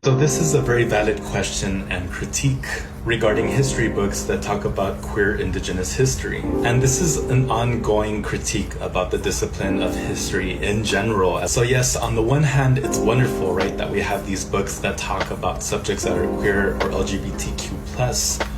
So this is a very valid question and critique regarding history books that talk about queer Indigenous history. And this is an ongoing critique about the discipline of history in general. So yes, on the one hand, it's wonderful, right, that we have these books that talk about subjects that are queer or LGBTQ+,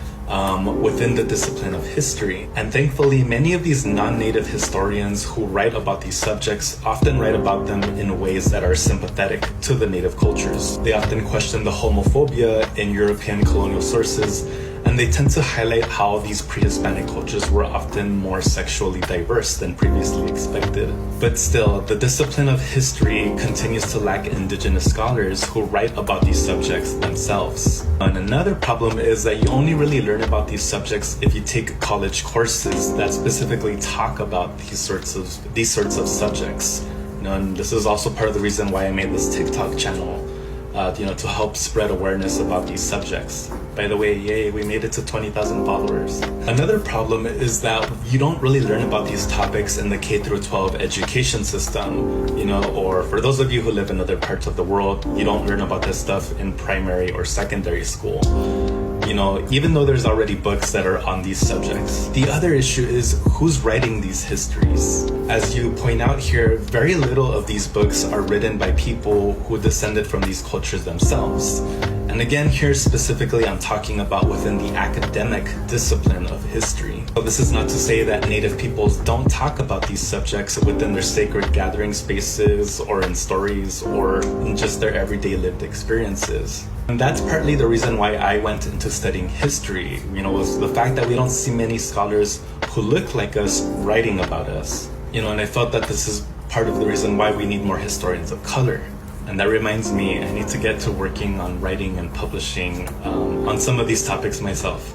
within the discipline of history. And thankfully, many of these non-native historians who write about these subjects often write about them in ways that are sympathetic to the native cultures. They often question the homophobia in European colonial sources, and they tend to highlight how these pre-Hispanic cultures were often more sexually diverse than previously expected. But still, the discipline of history continues to lack Indigenous scholars who write about these subjects themselves. And another problem is that you only really learn about these subjects if you take college courses that specifically talk about these sorts of subjects. And this is also part of the reason why I made this TikTok channel. To help spread awareness about these subjects. By the way, yay, we made it to 20,000 followers. Another problem is that you don't really learn about these topics in the K through 12 education system, or for those of you who live in other parts of the world, you don't learn about this stuff in primary or secondary school. Even though there's already books that are on these subjects. The other issue is who's writing these histories. As you point out here, very little of these books are written by people who descended from these cultures themselves. And again, here specifically, I'm talking about within the academic discipline of history. So this is not to say that Native peoples don't talk about these subjects within their sacred gathering spaces or in stories or in just their everyday lived experiences. And that's partly the reason why I went into studying history, was the fact that we don't see many scholars who look like us writing about us. And I felt that this is part of the reason why we need more historians of color. And that reminds me, I need to get to working on writing and publishing on some of these topics myself.